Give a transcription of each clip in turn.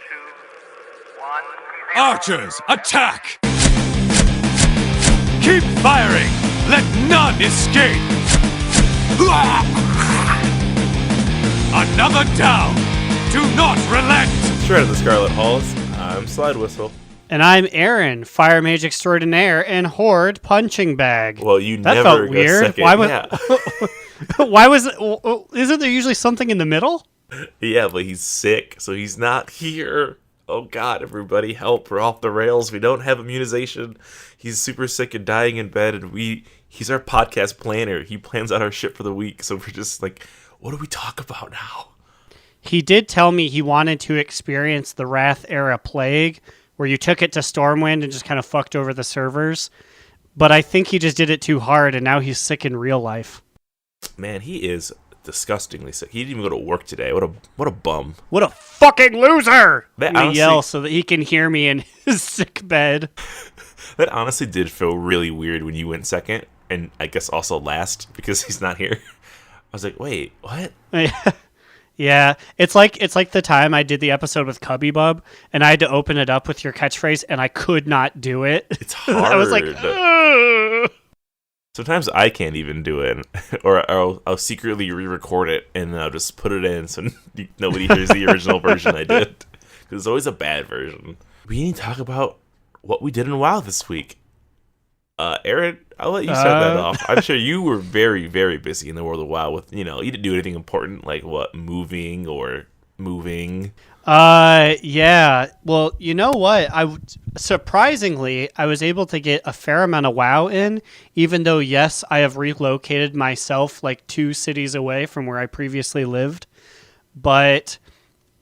two, one. Archers, attack! Keep firing! Let none escape! Another down! Do not relent! Straight out of the Scarlet Halls, I'm Slidewhistle. And I'm Aaron, Fire Mage Extraordinaire and Horde Punching Bag. Well, you that never felt go weird. second. Why was? Yeah. Why was? Isn't there usually something in the middle? Yeah, but he's sick, so he's not here. Oh God, everybody help. We're off the rails. We don't have immunization. He's super sick and dying in bed, and he's our podcast planner. He plans out our shit for the week, so we're just like, what do we talk about now? He did tell me he wanted to experience the Wrath era plague, where you took it to Stormwind and just kind of fucked over the servers. But I think he just did it too hard, and now he's sick in real life. Man, he is disgustingly sick. He didn't even go to work today. What a bum. What a fucking loser! That Let me honestly, yell so that he can hear me in his sick bed. That honestly did feel really weird when you went second, and I guess also last, because he's not here. I was like, wait, what? Yeah, it's like the time I did the episode with Cubby Bub, and I had to open it up with your catchphrase, and I could not do it. It's hard. I was like, ugh. Sometimes I can't even do it, or I'll secretly re-record it, and then I'll just put it in so nobody hears the original version I did. Because it's always a bad version. We need to talk about what we did in WoW this week. Aaron, I'll let you start that off. I'm sure you were very, very busy in the world of WoW with, you didn't do anything important like moving. Yeah. Well, you know what? Surprisingly, I was able to get a fair amount of WoW in, even though, yes, I have relocated myself like 2 cities away from where I previously lived. But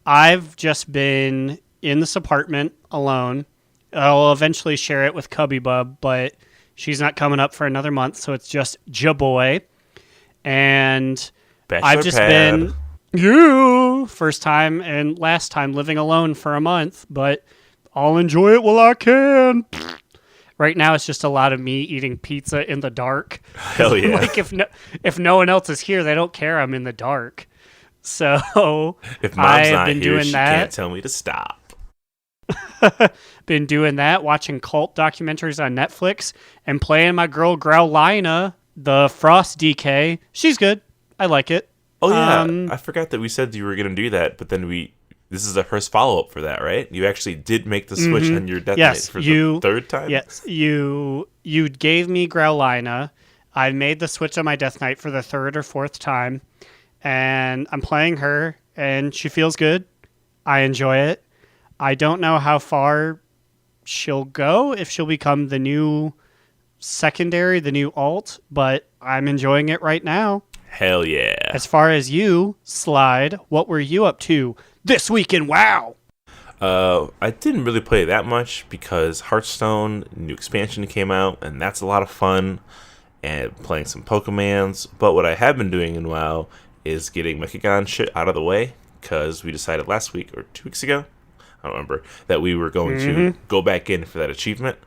I've just been in this apartment alone. I'll eventually share it with Cubby Bub, but she's not coming up for another month, so it's just Ja-Boy. And Bachelor I've just pad. been first time and last time living alone for a month, but I'll enjoy it while I can. Right now, it's just a lot of me eating pizza in the dark. Hell yeah. Like if no one else is here, they don't care I'm in the dark. So If mom's I've not been here, doing she that. can't tell me to stop. Been doing that, watching cult documentaries on Netflix, and playing my girl Growlina, the Frost DK. She's good. I like it. Oh yeah, I forgot that we said you were going to do that, but then this is the first follow-up for that, right? You actually did make the switch on your Death Knight for the third time? Yes, you gave me Growlina. I made the switch on my Death Knight for the 3rd or 4th time, and I'm playing her, and she feels good. I enjoy it. I don't know how far she'll go, if she'll become the new secondary, the new alt, but I'm enjoying it right now. Hell yeah. As far as you, Slide, what were you up to this week in WoW? I didn't really play that much because Hearthstone, new expansion came out, and that's a lot of fun, and playing some Pokemons. But what I have been doing in WoW is getting Mechagon shit out of the way, because we decided last week, or 2 weeks ago, I don't remember, that we were going to go back in for that achievement.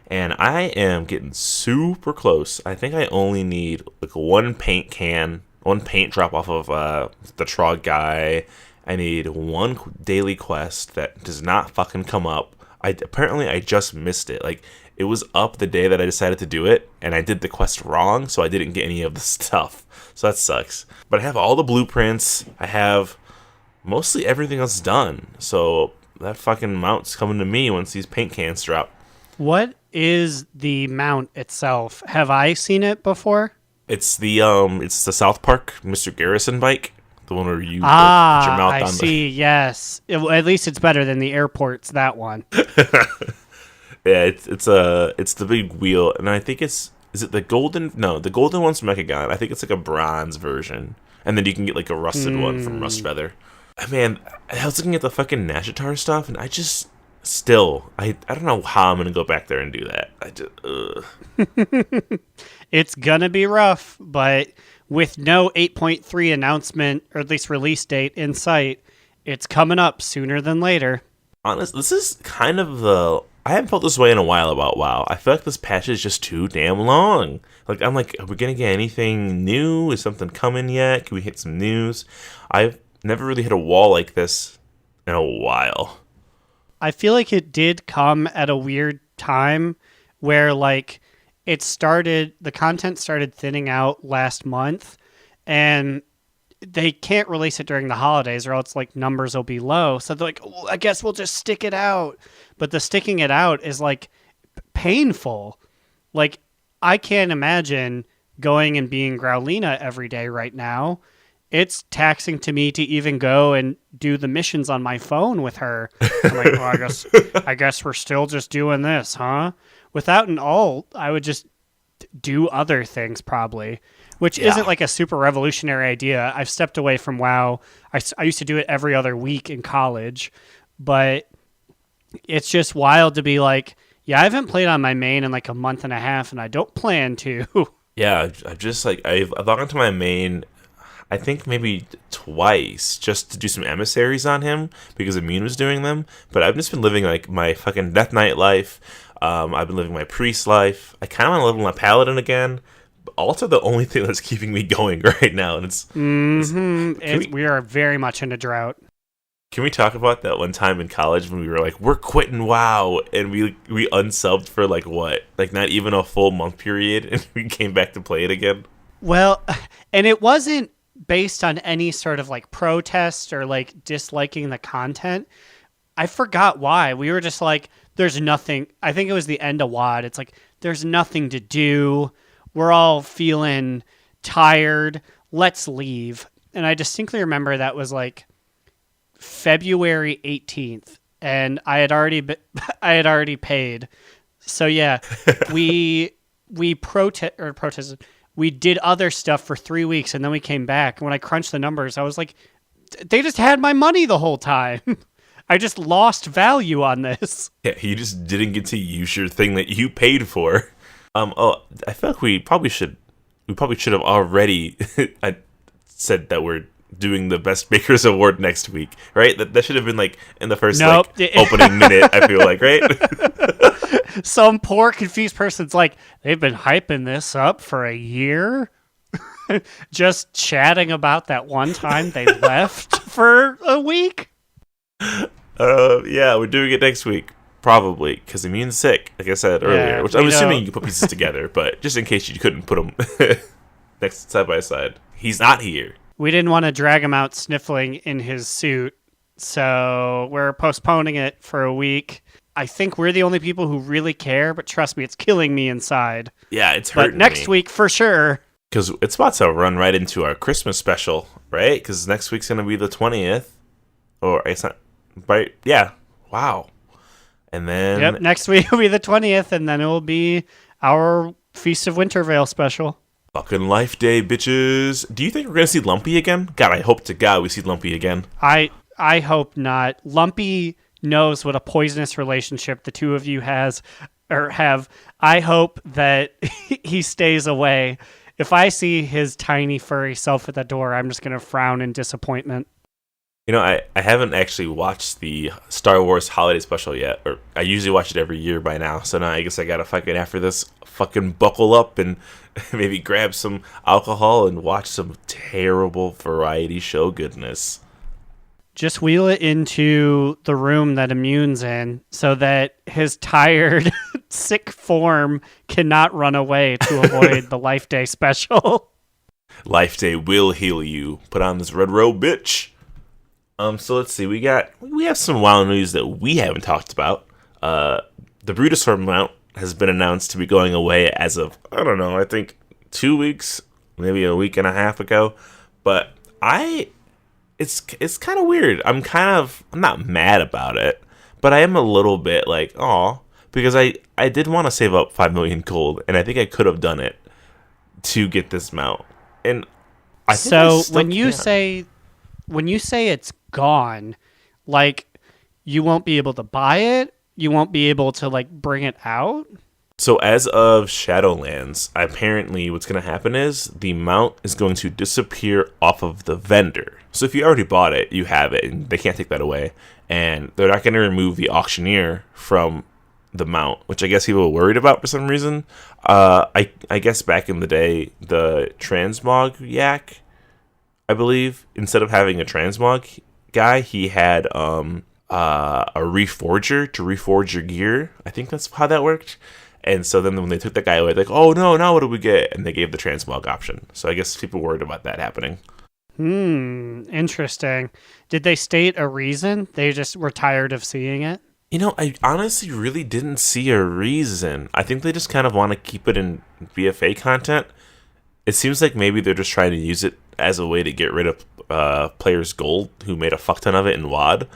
And I am getting super close. I think I only need like one paint drop off of the Trog guy. I need one daily quest that does not fucking come up. I just missed it. Like, it was up the day that I decided to do it, and I did the quest wrong, so I didn't get any of the stuff. So that sucks. But I have all the blueprints. I have mostly everything else done. So that fucking mount's coming to me once these paint cans drop. What is the mount itself? Have I seen it before? It's the South Park Mr. Garrison bike, the one where you put your mouth I on see. Yes, at least it's better than the airports. That one. Yeah, it's the big wheel, and I think is it the golden? No, the golden one's from Mechagon. I think it's like a bronze version, and then you can get like a rusted one from Rustfeather. Man, I was looking at the fucking Nashitar stuff, and I just. Still, I don't know how I'm going to go back there and do that. It's going to be rough, but with no 8.3 announcement, or at least release date in sight, it's coming up sooner than later. Honestly, this is kind of I haven't felt this way in a while about WoW. I feel like this patch is just too damn long. Like, I'm like, are we going to get anything new? Is something coming yet? Can we hit some news? I've never really hit a wall like this in a while. I feel like it did come at a weird time where like the content started thinning out last month, and they can't release it during the holidays or else like numbers will be low. So they're like, oh, I guess we'll just stick it out. But the sticking it out is like painful. Like I can't imagine going and being Growlina every day right now. It's taxing to me to even go and do the missions on my phone with her. I'm like, well, I guess we're still just doing this, huh? Without an alt, I would just do other things probably, which isn't like a super revolutionary idea. I've stepped away from WoW. I used to do it every other week in college, but it's just wild to be like, yeah, I haven't played on my main in like a month and a half, and I don't plan to. Yeah, I've just like I've logged into my main, I think maybe twice, just to do some emissaries on him because Immune was doing them. But I've just been living like my fucking Death Knight life. I've been living my priest life. I kind of want to live my paladin again. But also, the only thing that's keeping me going right now, and we are very much in a drought. Can we talk about that one time in college when we were like, we're quitting WoW, and we unsubbed for like what, like not even a full month period, and we came back to play it again? Well, and it wasn't based on any sort of like protest or like disliking the content. I forgot why. We were just like, there's nothing. I think it was the end of WoD. It's like, there's nothing to do. We're all feeling tired. Let's leave. And I distinctly remember that was like February 18th, and I had already paid. So yeah, we protested. We did other stuff for 3 weeks, and then we came back. And when I crunched the numbers, I was like, they just had my money the whole time. I just lost value on this. Yeah, you just didn't get to use your thing that you paid for. I feel like we probably should have already said that we're doing the Best Bakers Award next week, right? That should have been like in the first opening minute, I feel like, right? Some poor confused person's like, they've been hyping this up for a year? Just chatting about that one time they left for a week? Yeah, we're doing it next week. Probably, because Immune's sick, like I said earlier, which I'm assuming you can put pieces together, but just in case you couldn't put them next side by side. He's not here. We didn't want to drag him out sniffling in his suit, so we're postponing it for a week. I think we're the only people who really care, but trust me, it's killing me inside. Yeah, it's hurting But next week, for sure. Because it's about to run right into our Christmas special, right? Because next week's going to be the 20th. Or it's not, right? Yeah. Wow. And then... Yep, next week will be the 20th, and then it will be our Feast of Wintervale special. Fucking Life Day, bitches. Do you think we're going to see Lumpy again? God, I hope to God we see Lumpy again. I hope not. Lumpy knows what a poisonous relationship the two of you have. I hope that he stays away. If I see his tiny furry self at the door, I'm just going to frown in disappointment. You know, I haven't actually watched the Star Wars holiday special yet. Or I usually watch it every year by now. So now I guess I gotta fucking, after this, fucking buckle up and maybe grab some alcohol and watch some terrible variety show goodness. Just wheel it into the room that Immune's in so that his tired, sick form cannot run away to avoid the Life Day special. Life Day will heal you. Put on this red robe, bitch. So let's see. We have some wild news that we haven't talked about. The Brutosaur mount has been announced to be going away as of, I don't know, I think 2 weeks, maybe a week and a half ago. But it's kind of weird. I'm not mad about it, but I am a little bit like, aw, because I did want to save up 5 million gold, and I think I could have done it to get this mount. And I think so I still when can. you say it's gone, like you won't be able to buy it, you won't be able to like bring it out. So as of Shadowlands, apparently what's going to happen is the mount is going to disappear off of the vendor. So if you already bought it, you have it, and they can't take that away. And they're not going to remove the auctioneer from the mount, which I guess people were worried about for some reason. I guess back in the day, the transmog yak, I believe, instead of having a transmog guy, he had a reforger to reforge your gear. I think that's how that worked. And so then when they took that guy away, like, oh no, now what do we get? And they gave the transmog option. So I guess people worried about that happening. Interesting. Did they state a reason? They just were tired of seeing it? I honestly really didn't see a reason. I think they just kind of want to keep it in BFA content. It seems like maybe they're just trying to use it as a way to get rid of players' gold who made a fuck ton of it in WoD,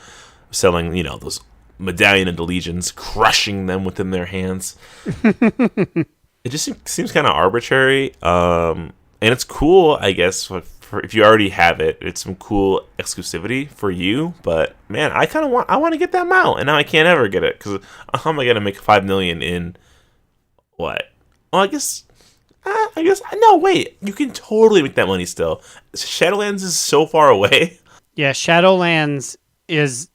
selling, those medallion of legions, crushing them within their hands. It just seems kind of arbitrary, and it's cool, I guess, for if you already have it. It's some cool exclusivity for you, but man, I want to get that mount, and now I can't ever get it because how am I gonna make 5 million in what? Well, I guess no. Wait, you can totally make that money still. Shadowlands is so far away. Yeah, Shadowlands is.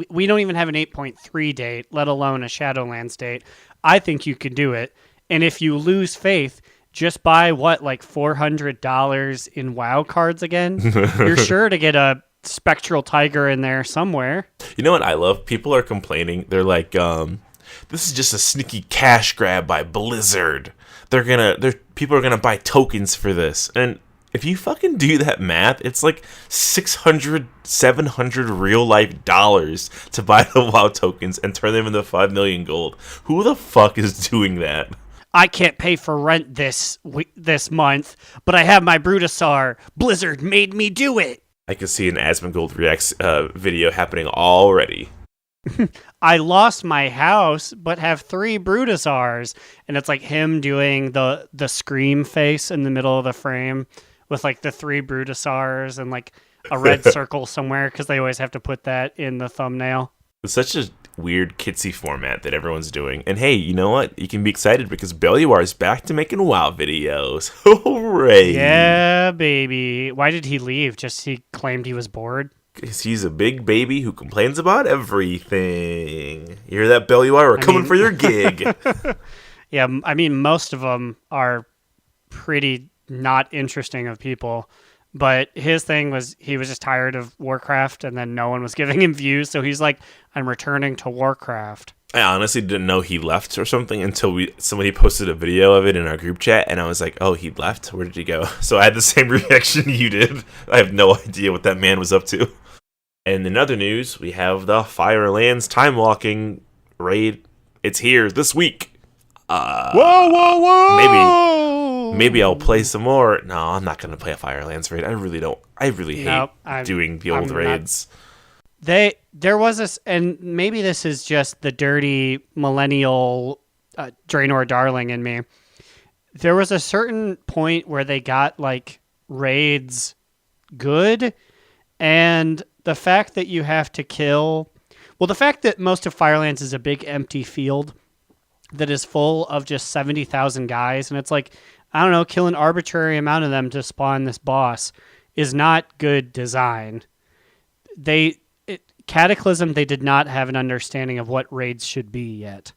We don't even have an 8.3 date, let alone a Shadowlands date. I think you could do it, and if you lose faith, just buy like $400 in WoW cards again. You're sure to get a Spectral Tiger in there somewhere. You know what I love? People are complaining. They're like, this is just a sneaky cash grab by Blizzard. People are gonna buy tokens for this. And if you fucking do that math, it's like 600, 700 real life dollars to buy the WoW tokens and turn them into 5 million gold. Who the fuck is doing that? I can't pay for rent this month, but I have my Brutisar. Blizzard made me do it. I can see an Asmongold Reacts video happening already. I lost my house, but have 3 Brutisars. And it's like him doing the scream face in the middle of the frame with like the 3 Brutisars and like a red circle somewhere because they always have to put that in the thumbnail. It's such a weird kitsy format that everyone's doing. And hey, you know what? You can be excited because Beliwar is back to making WoW videos. Hooray! Yeah, baby. Why did he leave? Just he claimed he was bored? Because he's a big baby who complains about everything. You hear that, Beliwar? We're coming for your gig. Yeah, I mean, most of them are pretty not interesting of people. But his thing was he was just tired of Warcraft, and then no one was giving him views, so he's like, I'm returning to Warcraft. I honestly didn't know he left or something until somebody posted a video of it in our group chat, and I was like, oh, he left? Where did he go? So I had the same reaction you did. I have no idea what that man was up to. And in other news, we have the Firelands Time Walking raid. It's here this week. Maybe I'll play some more. No, I'm not going to play a Firelands raid. I really don't. I really hate doing the old raids. There was this, and maybe this is just the dirty millennial Draenor darling in me. There was a certain point where they got like raids good, and the fact that you have to kill... Well, the fact that most of Firelands is a big empty field that is full of just 70,000 guys, and it's like, I don't know, kill an arbitrary amount of them to spawn this boss is not good design. Cataclysm, they did not have an understanding of what raids should be yet.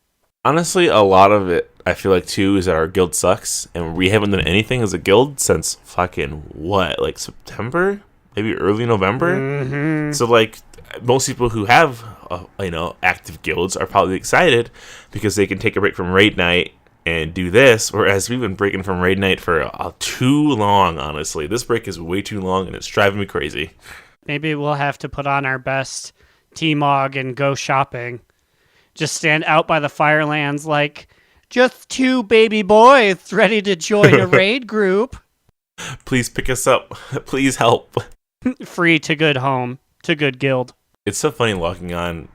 Honestly, a lot of it, I feel like, too, is that our guild sucks, and we haven't done anything as a guild since fucking, like September? Maybe early November? Mm-hmm. So, like, most people who have, active guilds are probably excited because they can take a break from raid night and do this, whereas we've been breaking from raid night for too long, honestly. This break is way too long, and it's driving me crazy. Maybe we'll have to put on our best T-Mog and go shopping. Just stand out by the Firelands like, just 2 baby boys ready to join a raid group. Please pick us up. Please help. Free to good home, to good guild. It's so funny logging on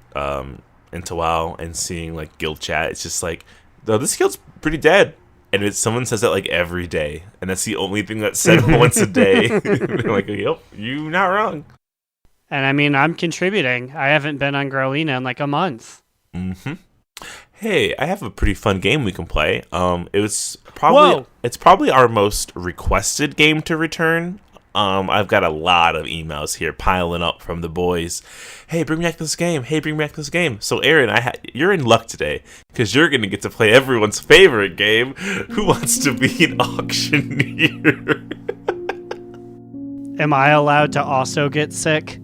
into WoW and seeing like guild chat. It's just like, oh, this guild's pretty dead. And someone says that like every day. And that's the only thing that's said once a day. They're like, yep, you're not wrong. And I mean, I'm contributing. I haven't been on Growlina in like a month. Mm-hmm. Hey, I have a pretty fun game we can play. It's probably our most requested game to return. I've got a lot of emails here piling up from the boys. Hey, bring back this game. Hey, bring back this game. So, Aaron, you're in luck today because you're going to get to play everyone's favorite game. Who wants to be an auctioneer? Am I allowed to also get sick?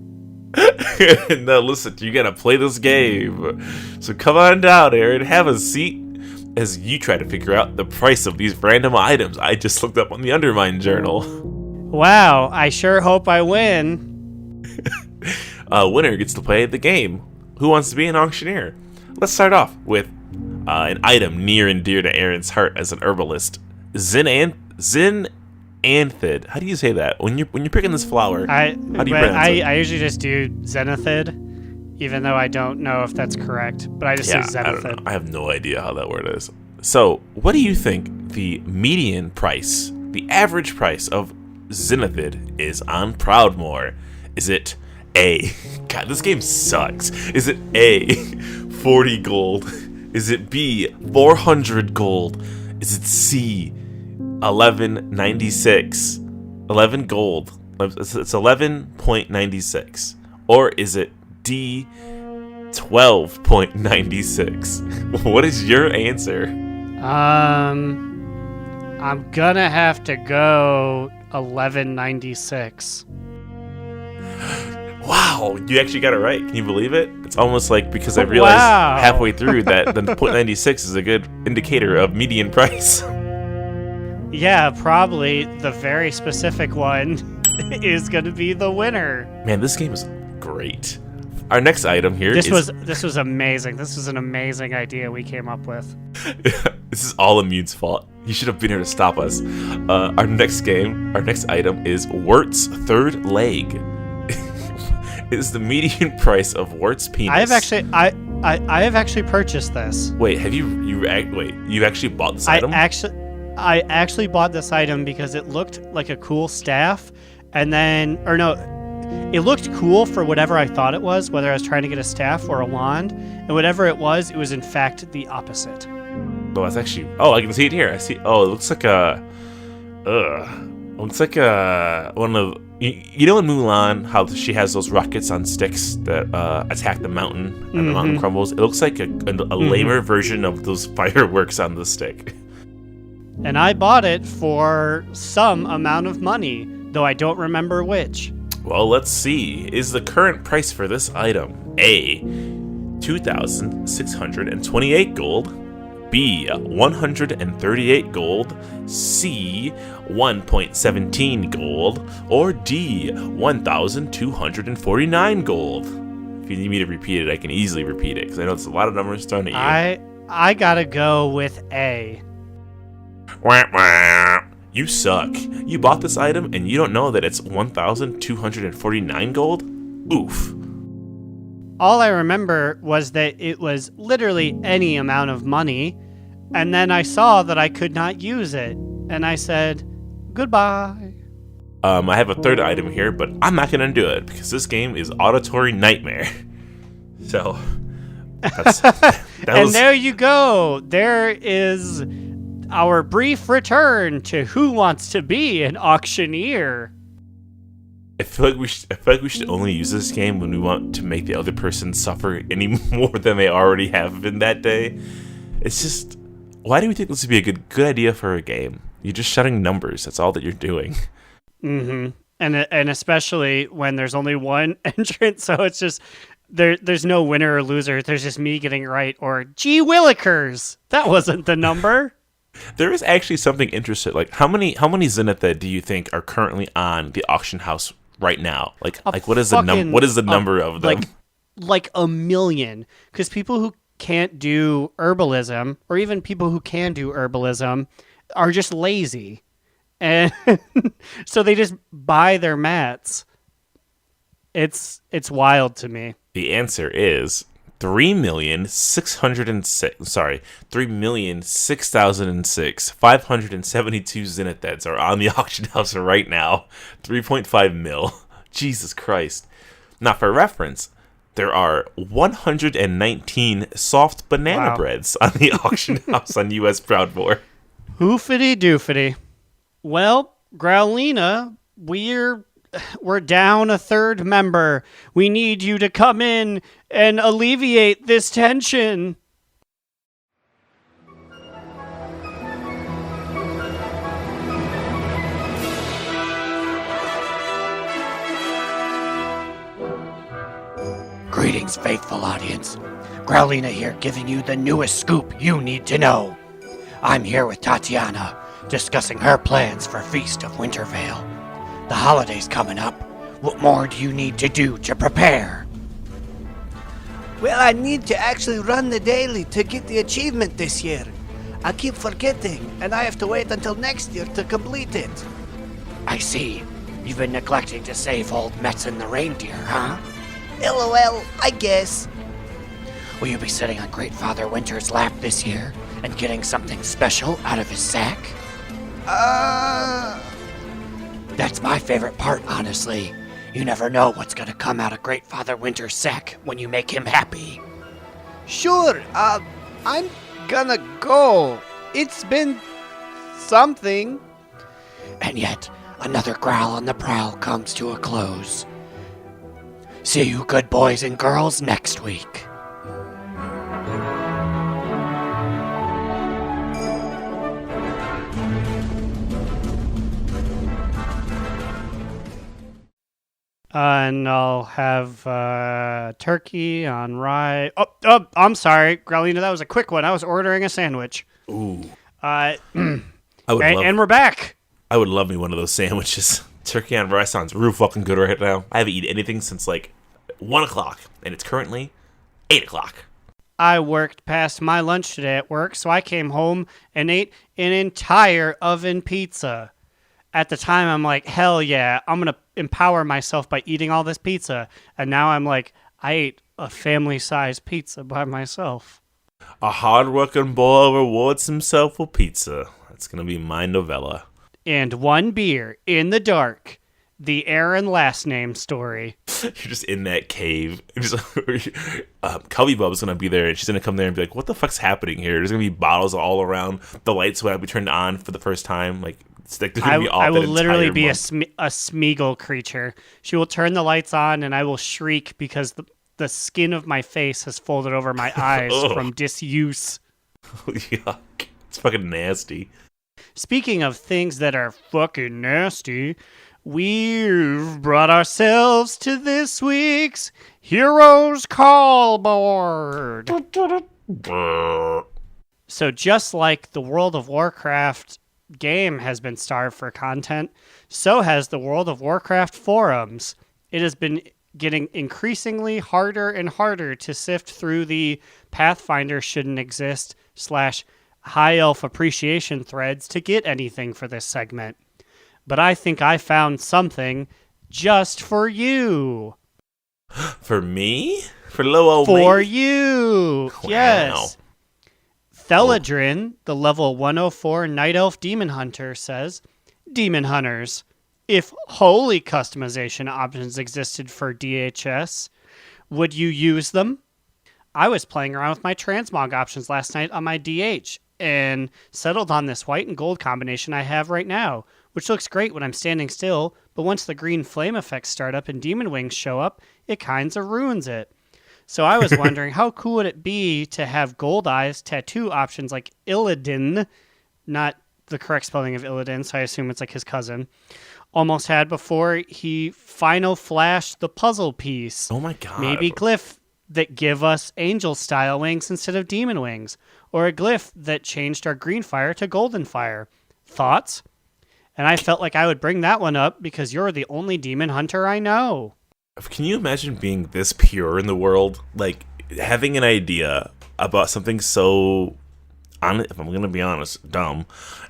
No, listen, you gotta play this game. So come on down, Aaron, have a seat as you try to figure out the price of these random items I just looked up on the Undermine Journal. Wow, I sure hope I win. Winner gets to play the game. Who wants to be an auctioneer? Let's start off with an item near and dear to Aaron's heart as an herbalist. Zinanthid. How do you say that? When you're picking this flower, how do you pronounce it? I usually just do zenithid, even though I don't know if that's correct. But I just say zenithid. I don't know. I have no idea how that word is. So, what do you think the median price, the average price of zenithid is on Proudmoore? Is it A? God, this game sucks. Is it A, 40 gold? Is it B, 400 gold? Is it C, 11.96? 11 gold. It's 11.96. Or is it D, 12.96? What is your answer? I'm gonna have to go 11.96. Wow, you actually got it right. Can you believe it? It's almost like because I realized halfway through that the 0.96 is a good indicator of median price. Yeah, probably the very specific one is going to be the winner. Man, this game is great. Our next item here this was amazing. This was an amazing idea we came up with. This is all Immune's fault. You should have been here to stop us. Our next item is Wirt's third leg. Is the median price of Wirt's penis? I have actually purchased this. Wait, you actually bought this item? I actually bought this item because it looked like a cool staff, it looked cool for whatever I thought it was, whether I was trying to get a staff or a wand, and whatever it was in fact the opposite. Oh, that's actually. Oh, I can see it here. I see. Oh, it looks like one of. You know in Mulan how she has those rockets on sticks that attack the mountain and the mountain crumbles? It looks like a lamer version of those fireworks on the stick. And I bought it for some amount of money, though I don't remember which. Well, let's see. Is the current price for this item A, 2,628 gold, B, 138 gold, C, 1.17 gold, or D, 1,249 gold? If you need me to repeat it, I can easily repeat it, because I know it's a lot of numbers thrown at you. I gotta go with A. Wah, wah. You suck. You bought this item and you don't know that it's 1,249 gold? Oof. All I remember was that it was literally any amount of money, and then I saw that I could not use it, and I said, goodbye. I have a third item here, but I'm not going to do it because this game is Auditory Nightmare. So, there you go. There is our brief return to Who Wants to Be an Auctioneer. I feel like we should only use this game when we want to make the other person suffer any more than they already have been that day. It's just, why do we think this would be a good idea for a game? You're just shouting numbers. That's all that you're doing. Mm-hmm. And especially when there's only one entrant, so it's just there's no winner or loser. There's just me getting it right or gee willikers, that wasn't the number. There is actually something interesting. Like how many Zenithid do you think are currently on the auction house right now? Like what is the number of them? Like a million. Because people who can't do herbalism, or even people who can do herbalism, are just lazy, and so they just buy their mats. It's wild to me. The answer is 3,006,572 Zenithids are on the auction house right now. 3.5 mil. Jesus Christ. Now, for reference, there are 119 soft banana breads on the auction house on US Proudmoore. Hoofity doofity. Well, Growlina, we're down a third member. We need you to come in and alleviate this tension. Greetings, faithful audience. Growlina here, giving you the newest scoop you need to know. I'm here with Tatiana, discussing her plans for Feast of Wintervale. The holiday's coming up. What more do you need to do to prepare? Well, I need to actually run the daily to get the achievement this year. I keep forgetting, and I have to wait until next year to complete it. I see. You've been neglecting to save old Metzen the reindeer, huh? LOL, I guess. Will you be sitting on Great Father Winter's lap this year and getting something special out of his sack? That's my favorite part, honestly. You never know what's gonna come out of Great Father Winter's sack when you make him happy. Sure, I'm gonna go. It's been something. And yet, another growl on the prowl comes to a close. See you good boys and girls next week. And I'll have turkey on rye. Oh, I'm sorry, Growlina, that was a quick one. I was ordering a sandwich. Ooh. I would love, and we're back. I would love me one of those sandwiches. Turkey on rice sounds real fucking good right now. I haven't eaten anything since like 1 o'clock, and it's currently 8 o'clock. I worked past my lunch today at work, so I came home and ate an entire oven pizza. At the time, I'm like, hell yeah, I'm going to empower myself by eating all this pizza. And now I'm like, I ate a family-sized pizza by myself. A hard-working boy rewards himself with pizza. That's going to be my novella. And one beer in the dark. The Aaron last name story. You're just in that cave. Cubby Bub's going to be there, and she's going to come there and be like, what the fuck's happening here? There's going to be bottles all around. The lights will be turned on for the first time. Like, I will literally be a Smeagol creature. She will turn the lights on, and I will shriek because the skin of my face has folded over my eyes from disuse. Yuck. It's fucking nasty. Speaking of things that are fucking nasty, we've brought ourselves to this week's Heroes Call Board. So just like the World of Warcraft game has been starved for content, so has the World of Warcraft forums. It has been getting increasingly harder and harder to sift through the Pathfinder shouldn't exist / high elf appreciation threads to get anything for this segment. But I think I found something just for you. For me? For little old For me? you! Wow. Yes. Theladrin, the level 104 Night Elf Demon Hunter, says, Demon Hunters, if holy customization options existed for DHS, would you use them? I was playing around with my transmog options last night on my DH and settled on this white and gold combination I have right now, which looks great when I'm standing still, but once the green flame effects start up and demon wings show up, it kinds of ruins it. So I was wondering, how cool would it be to have Gold Eyes tattoo options like Illidan, not the correct spelling of Illidan, so I assume it's like his cousin, almost had before he final flashed the puzzle piece. Oh my god. Maybe glyph that give us angel-style wings instead of demon wings, or a glyph that changed our green fire to golden fire. Thoughts? And I felt like I would bring that one up because you're the only demon hunter I know. Can you imagine being this pure in the world? Like, having an idea about something so, if I'm going to be honest, dumb,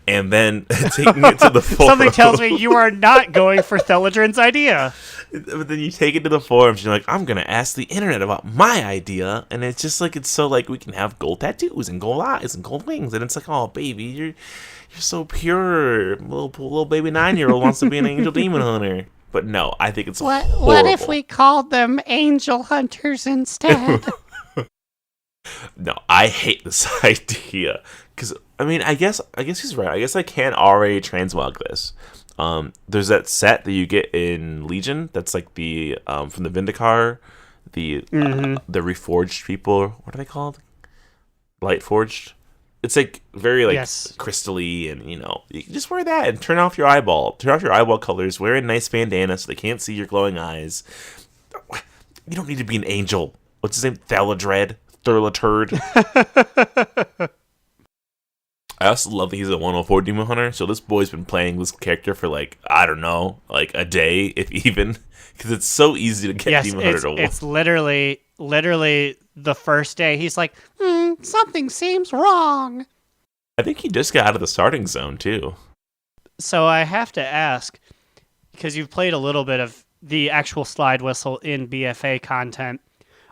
and then taking it to the forum. Something tells me you are not going for Theladrin's idea. But then you take it to the forums, and you're like, I'm going to ask the internet about my idea, and it's just like, it's so like, we can have gold tattoos and gold eyes and gold wings, and it's like, oh, baby, you're so pure. Little baby 9-year-old wants to be an angel demon hunter. But no, I think it's horrible. What if we called them angel hunters instead? No, I hate this idea. Because, I mean, I guess he's right. I guess I can already transmog this. There's that set that you get in Legion that's like the, from the Vindicar, the Reforged people. What are they called? Lightforged? It's like very like crystally, and you know, you can just wear that and turn off your eyeball colors, wear a nice bandana so they can't see your glowing eyes. You don't need to be an angel. What's his name? Thaladred? Thurlaturd? I also love that he's a 104 Demon Hunter. So this boy's been playing this character for like, I don't know, like a day, if even. Because it's so easy to get Demon Hunter to it's literally the first day. He's like, something seems wrong. I think he just got out of the starting zone, too. So I have to ask, because you've played a little bit of the actual slide whistle in BFA content,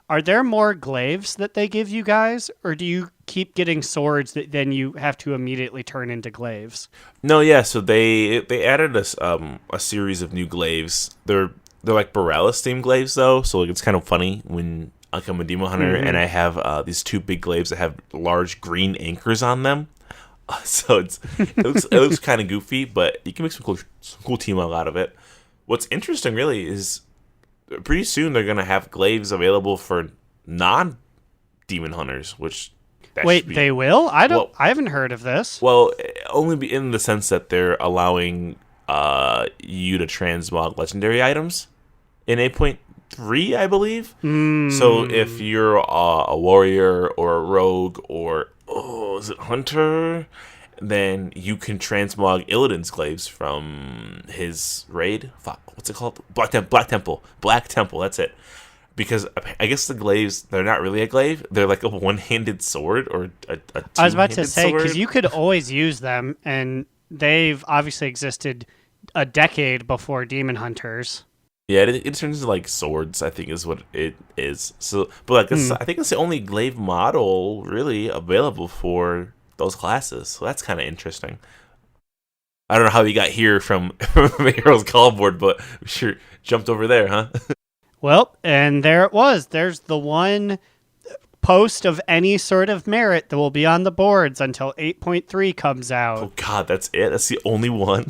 are there more glaives that they give you guys, or do you keep getting swords that then you have to immediately turn into glaives? No, yeah, so they added a series of new glaives. They're like Borealis themed glaives, though, so like it's kind of funny when I'm a Demon Hunter and I have these two big glaives that have large green anchors on them. So it looks kind of goofy, but you can make some cool team out of it. What's interesting, really, is pretty soon they're going to have glaives available for non-Demon Hunters, which... Wait, they will? I haven't heard of this. Well, only in the sense that they're allowing you to transmog legendary items in 8.3, I believe. So if you're a warrior or a rogue or is it hunter, then you can transmog Illidan's glaives from his raid. Fuck, what's it called? Black Temple. That's it. Because I guess the glaives, they're not really a glaive. They're like a one-handed sword or a two-handed sword. I was about to say, because you could always use them, and they've obviously existed a decade before Demon Hunters. Yeah, it turns into like swords, I think is what it is. So, but I think it's the only glaive model really available for those classes. So that's kind of interesting. I don't know how we got here from Heroes Call Board, but we sure jumped over there, huh? Well, and there it was. There's the one post of any sort of merit that will be on the boards until 8.3 comes out. Oh God, that's it? That's the only one?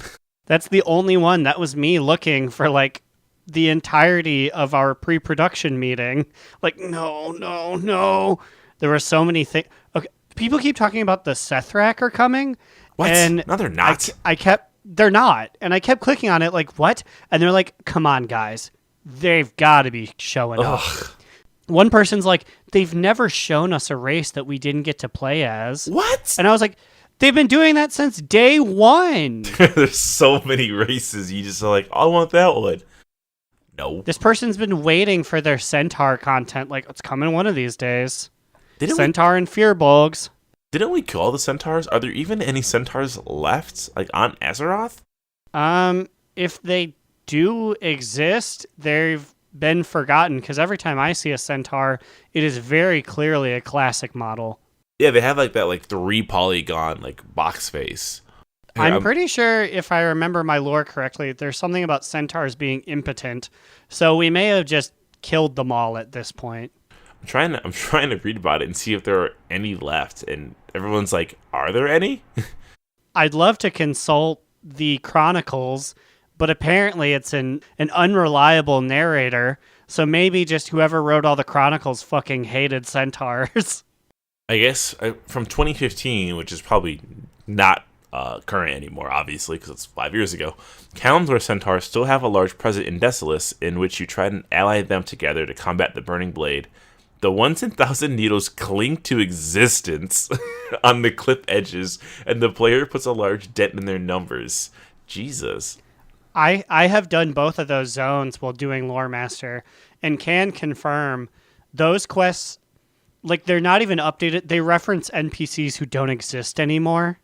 That's the only one. That was me looking for like the entirety of our pre-production meeting. Like, no. There were so many things. Okay, people keep talking about the Sethrak are coming. What? And no, they're not. They're not. And I kept clicking on it like, what? And they're like, come on, guys. They've got to be showing up. One person's like, they've never shown us a race that we didn't get to play as. What? And I was like, they've been doing that since day one. There's so many races. You just are like, I want that one. No. This person's been waiting for their Centaur content. Like, it's coming one of these days. Centaur and Fearbolgs. Didn't we kill all the Centaurs? Are there even any Centaurs left, like on Azeroth? If they do exist, they've been forgotten, because every time I see a Centaur, it is very clearly a classic model. Yeah, they have like that 3-polygon box face. I'm pretty sure, if I remember my lore correctly, there's something about Centaurs being impotent, so we may have just killed them all at this point. I'm trying to read about it and see if there are any left, and everyone's like, are there any? I'd love to consult the chronicles, but apparently it's an unreliable narrator, so maybe just whoever wrote all the chronicles fucking hated Centaurs. I guess from 2015, which is probably not current anymore, obviously, because it's 5 years ago, Kalimdor Centaurs still have a large presence in Desolace, in which you try and ally them together to combat the Burning Blade. The once in 1,000 needles cling to existence on the cliff edges, and the player puts a large dent in their numbers. Jesus. I have done both of those zones while doing Lore Master, and can confirm those quests, they're not even updated. They reference NPCs who don't exist anymore.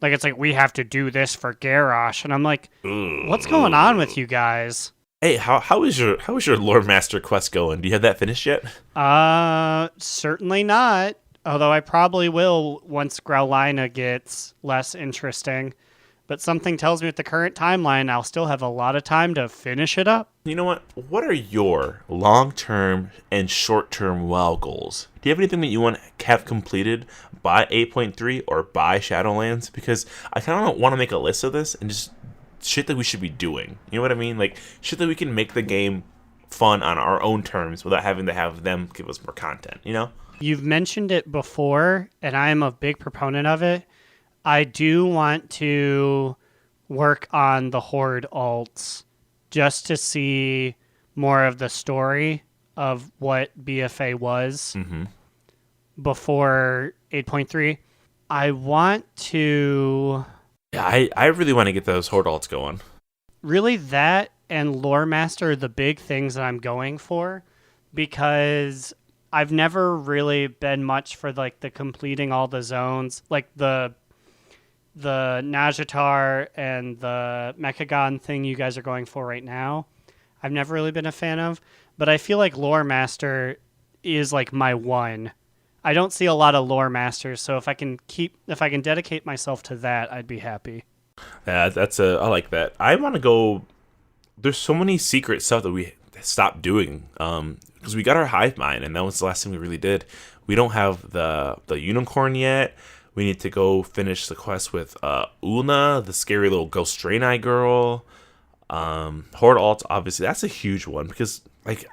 It's like, we have to do this for Garrosh, and I'm like, what's going on with you guys? Hey, how is your Lore Master quest going? Do you have that finished yet? Certainly not. Although I probably will once Growlina gets less interesting. But something tells me with the current timeline, I'll still have a lot of time to finish it up. You know what? What are your long-term and short-term WoW goals? Do you have anything that you want to have completed by 8.3 or by Shadowlands? Because I kind of want to make a list of this and just shit that we should be doing. You know what I mean? Shit that we can make the game fun on our own terms without having to have them give us more content, you know? You've mentioned it before, and I am a big proponent of it. I do want to work on the Horde alts just to see more of the story of what BFA was Mm-hmm. before 8.3. I want to Yeah, I really want to get those horde alts going. really that and Lore Master are the big things that I'm going for, because I've never really been much for like the completing all the zones, like the Najatar and the Mechagon thing you guys are going for right now. I've never really been a fan of, but I feel like Lore Master is like my one. I don't see a lot of Lore Masters, so if I can dedicate myself to that, I'd be happy. Yeah, I like that. I want to go. There's so many secret stuff that we stopped doing because we got our hive mind, and that was the last thing we really did. We don't have the unicorn yet. We need to go finish the quest with Una, the scary little ghost Draenei girl. Horde alt, obviously, that's a huge one because like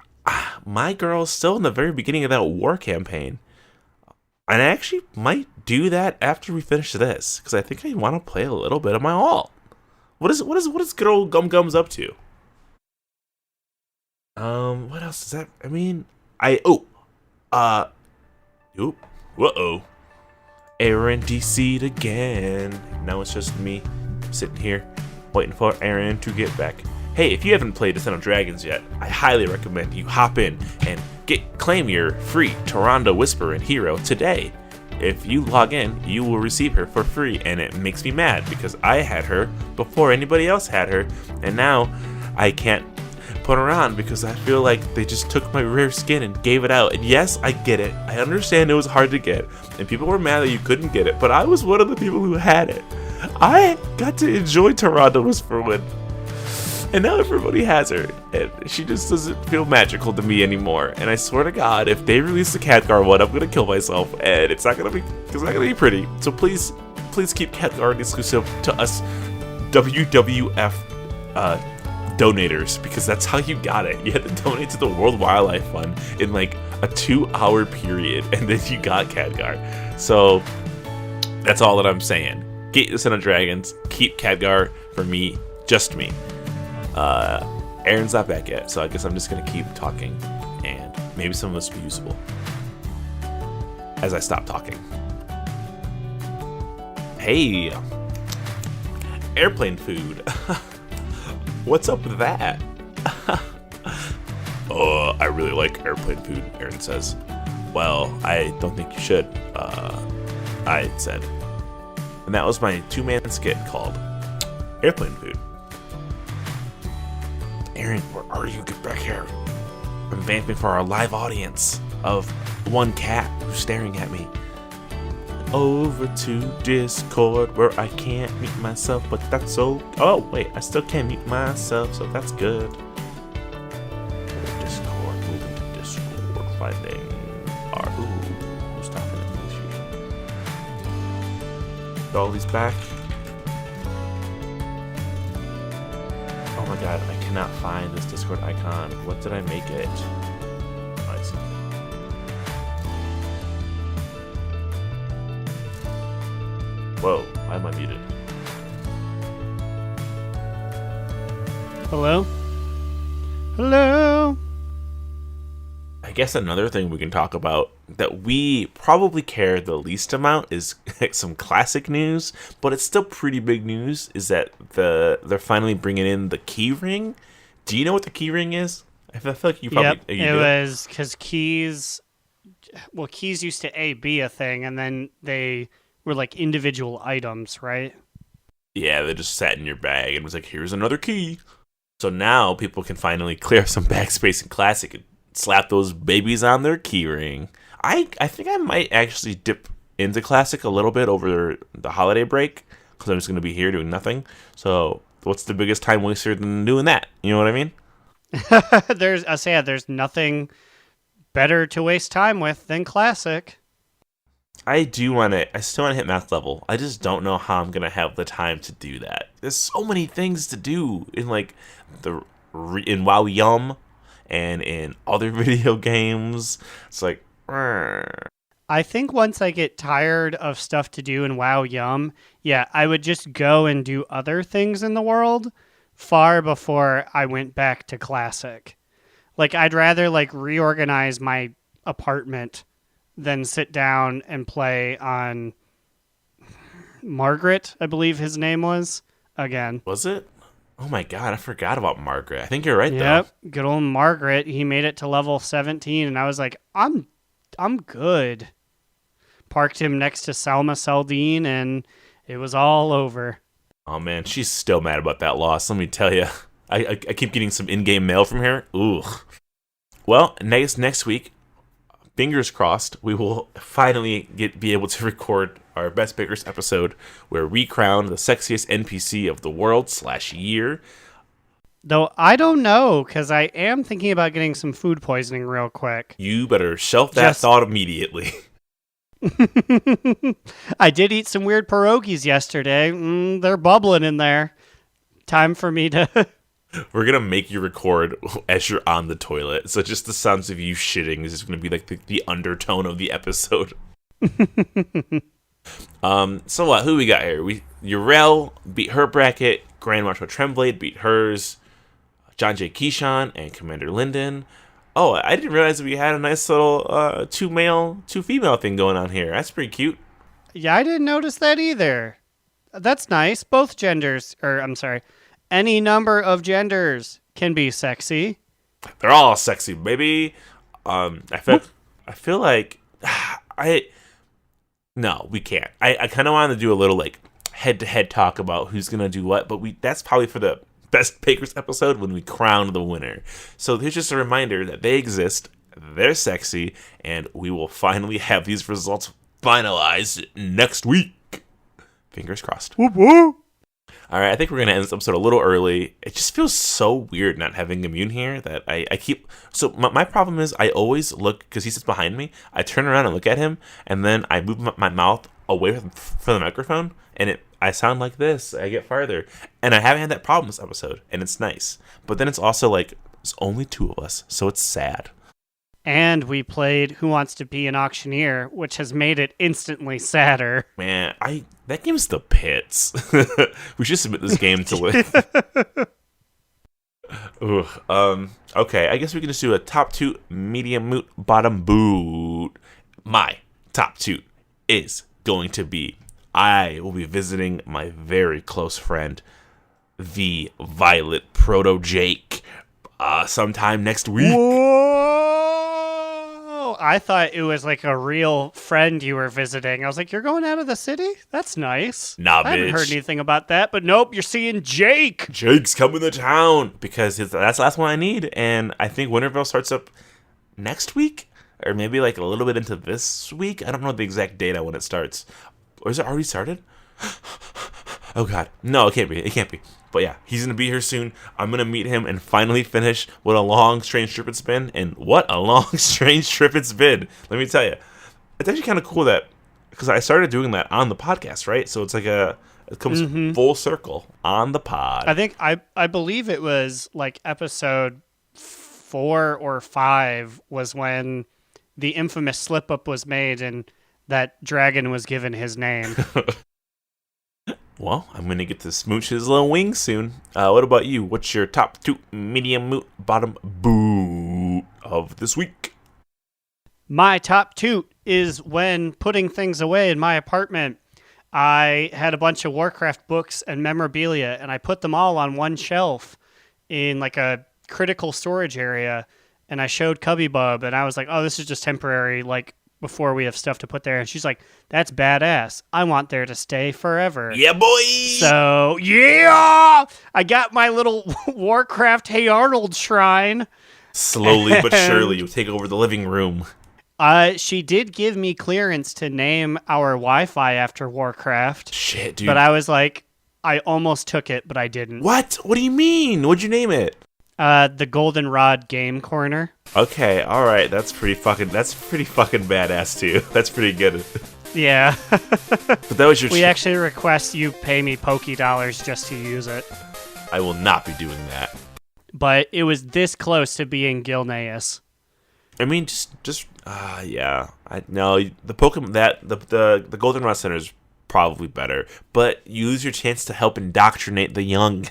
my girl's still in the very beginning of that war campaign. And I actually might do that after we finish this, because I think I want to play a little bit of my alt. What is good old Gum Gums up to? What else is that? I mean, Aaron DC'd again. Now it's just me sitting here waiting for Aaron to get back. Hey, if you haven't played Descent of Dragons yet, I highly recommend you hop in and claim your free Tyrande Whisper and Hero today. If you log in, you will receive her for free, and it makes me mad because I had her before anybody else had her, and now I can't put her on because I feel like they just took my rare skin and gave it out. And yes, I get it. I understand it was hard to get, and people were mad that you couldn't get it, but I was one of the people who had it. I got to enjoy Tyrande Whisper when. And now everybody has her, and she just doesn't feel magical to me anymore. And I swear to God, if they release the Khadgar one, I'm gonna kill myself, and it's not gonna be pretty. So please keep Khadgar exclusive to us WWF donators, because that's how you got it. You had to donate to the World Wildlife Fund in like a 2-hour period, and then you got Khadgar. So that's all that I'm saying. Get Descent of Dragons, keep Khadgar for me, just me. Aaron's not back yet, so I guess I'm just gonna keep talking, and maybe some of this will be usable as I stop talking. Hey, airplane food. What's up with that? I really like airplane food, Aaron says. Well, I don't think you should, I said. And that was my 2-man skit called Airplane Food. Aaron, where are you? Get back here. I'm vamping for our live audience of one cat who's staring at me. Over to Discord where I can't mute myself, but that's so. Oh, wait, I still can't mute myself, so that's good. Discord, moving to Discord, finding our. Ooh, who's talking to me? Dolly's back. Oh my god, I cannot find this Discord icon. What did I make it? Oh, I see. Whoa, why am I muted? Hello? Hello? I guess another thing we can talk about that we probably care the least amount is some classic news, but it's still pretty big news, is that they're finally bringing in the key ring. Do you know what the key ring is? I feel like you probably... Yep, it was because keys used to be a thing, and then they were like individual items, right? Yeah, they just sat in your bag and was like, here's another key. So now people can finally clear some backspace in Classic and slap those babies on their keyring. I think I might actually dip into Classic a little bit over the holiday break, because I'm just going to be here doing nothing. So what's the biggest time waster than doing that? You know what I mean? There's nothing better to waste time with than Classic. I still want to hit max level. I just don't know how I'm going to have the time to do that. There's so many things to do in like in WoW Yum and in other video games. It's like, I think once I get tired of stuff to do in WoW Yum, yeah, I would just go and do other things in the world far before I went back to Classic. Like, I'd rather, like, reorganize my apartment than sit down and play on Margaret, I believe his name was, again. Was it? Oh my god, I forgot about Margaret. I think you're right, Yep, though. good old Margaret. He made it to level 17, and I was like, I'm good. Parked him next to Salma Saldine, and it was all over. Oh man, she's still mad about that loss, let me tell you. I keep getting some in-game mail from her. Ooh. Well, next week, fingers crossed, we will finally be able to record our Best Pickers episode where we crown the sexiest NPC of the world/year. Though I don't know, because I am thinking about getting some food poisoning real quick. You better shelf that thought immediately. I did eat some weird pierogies yesterday. They're bubbling in there. Time for me to... We're going to make you record as you're on the toilet. So just the sounds of you shitting is just going to be like the undertone of the episode. So what? Who we got here? Urel beat her bracket. Grand Marshal Tremblade beat hers. John J. Keyshawn and Commander Linden. Oh, I didn't realize we had a nice little two male, two female thing going on here. That's pretty cute. Yeah, I didn't notice that either. That's nice. Both genders, or I'm sorry, any number of genders can be sexy. They're all sexy, baby. I feel like no, we can't. I kind of wanted to do a little like head-to-head talk about who's gonna do what, but that's probably for the Best Pickers episode when we crown the winner. So here's just a reminder that they exist, they're sexy, and we will finally have these results finalized next week. Fingers crossed. Whoop whoop. All right, I think we're going to end this episode a little early. It just feels so weird not having Immune here that I keep... So my problem is I always look, because he sits behind me, I turn around and look at him, and then I move my mouth away from the microphone, and I sound like this. I get farther. And I haven't had that problem this episode, and it's nice. But then it's also like, there's only two of us, so it's sad. And we played Who Wants to Be an Auctioneer, which has made it instantly sadder. Man, that game's the pits. We should submit this game to okay, I guess we can just do a top toot, medium moot, bottom boot. My top toot is going to be I will be visiting my very close friend, the Violet Proto Jake, sometime next week. Whoa! I thought it was like a real friend you were visiting. I was like, you're going out of the city? That's nice. Nah, I haven't bitch. heard anything about that, but nope, you're seeing Jake. Jake's coming to town because that's the last one I need, and I think Wintervale starts up next week, or maybe like a little bit into this week. I don't know the exact date when it starts. Or is it already started? Oh god, no, it can't be. It can't be. But yeah, he's gonna be here soon. I'm gonna meet him and finally finish what a long, strange trip it's been. And what a long, strange trip it's been. Let me tell you, it's actually kind of cool that because I started doing that on the podcast, right? So it's like it comes full circle on the pod. I think I believe it was like episode 4 or 5 was when the infamous slip up was made and that dragon was given his name. Well, I'm going to get to smooch his little wings soon. What about you? What's your top toot, medium moot, bottom boot of this week? My top toot is when putting things away in my apartment. I had a bunch of Warcraft books and memorabilia, and I put them all on one shelf in like a critical storage area. And I showed Cubby Bub, and I was like, oh, this is just temporary, like, before we have stuff to put there. And she's like, that's badass. I want there to stay forever. Yeah, boy! So, yeah! I got my little Warcraft Hey Arnold shrine. Slowly but surely, you take over the living room. She did give me clearance to name our Wi-Fi after Warcraft. Shit, dude. But I was like, I almost took it, but I didn't. What? What do you mean? What'd you name it? The Goldenrod Game Corner. Okay, alright. That's pretty fucking badass, too. That's pretty good. Yeah. But that was your... We actually request you pay me $Poké just to use it. I will not be doing that. But it was this close to being Gilneas. I mean, yeah. The Pokemon the Goldenrod Center is probably better, but you lose your chance to help indoctrinate the young.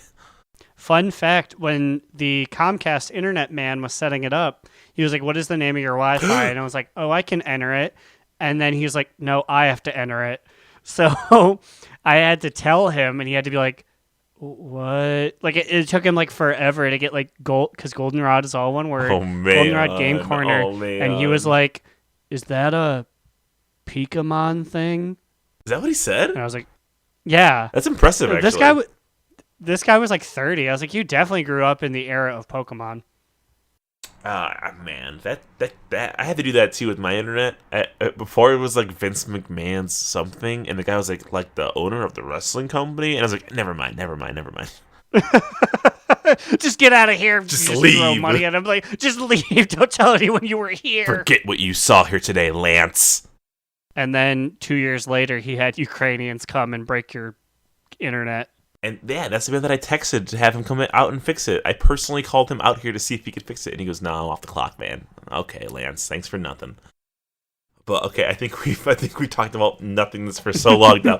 Fun fact, when the Comcast internet man was setting it up, he was like, what is the name of your Wi-Fi? And I was like, oh, I can enter it. And then he was like, no, I have to enter it. So I had to tell him, and he had to be like, what? Like, it took him like forever to get like gold, because Goldenrod is all one word. Oh, man. Goldenrod Game Corner. Oh, man. And he was like, is that a Pokemon thing? Is that what he said? And I was like, yeah. That's impressive, actually. This guy was like 30. I was like, you definitely grew up in the era of Pokemon. Man, that I had to do that too with my internet. Before it was like Vince McMahon's something, and the guy was like the owner of the wrestling company, and I was like, never mind. Just get out of here. Just you leave. Throw money at him. Like, just leave. Don't tell anyone you were here. Forget what you saw here today, Lance. And then 2 years later, he had Ukrainians come and break your internet. And yeah, that's the man that I texted to have him come out and fix it. I personally called him out here to see if he could fix it, and he goes, "No, I'm off the clock, man." Okay, Lance, thanks for nothing. But okay, I think we talked about nothingness for so long now.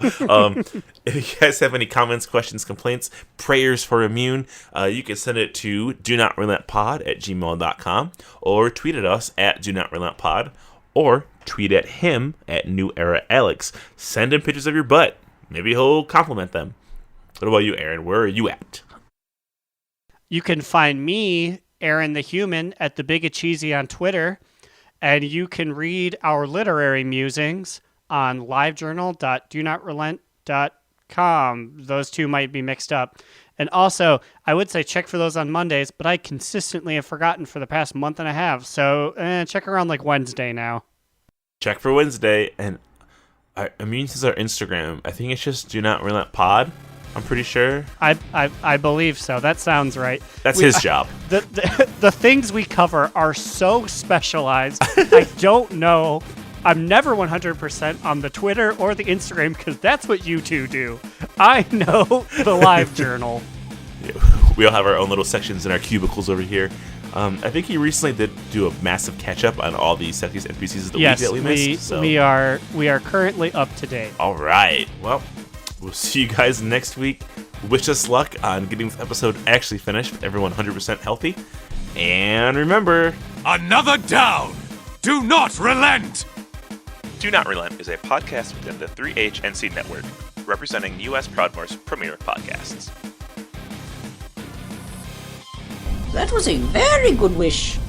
If you guys have any comments, questions, complaints, prayers for Immune, you can send it to donotrelenttpod@gmail.com, or tweet at us at donotrelenttpod, or tweet at him at NewEraAlex. Send him pictures of your butt. Maybe he'll compliment them. What about you, Aaron? Where are you at? You can find me, Aaron the Human, at The Big Cheesy on Twitter. And you can read our literary musings on livejournal.donotrelent.com. Those two might be mixed up. And also, I would say check for those on Mondays, but I consistently have forgotten for the past month and a half. So check around like Wednesday now. Check for Wednesday. And Immune says our Instagram. I think it's just Do Not Relent Pod. I'm pretty sure. I believe so. That sounds right. That's his job. The things we cover are so specialized. I don't know. I'm never 100% on the Twitter or the Instagram because that's what you two do. I know the live journal. Yeah, we all have our own little sections in our cubicles over here. I think he recently did do a massive catch-up on all the Sexiest NPCs of the week that we missed. So. We are currently up to date. All right. Well, we'll see you guys next week. Wish us luck on getting this episode actually finished with everyone 100% healthy. And remember... Another down! Do not relent! Do Not Relent is a podcast within the 3HNC network, representing U.S. Proudmoore's premier podcasts. That was a very good wish.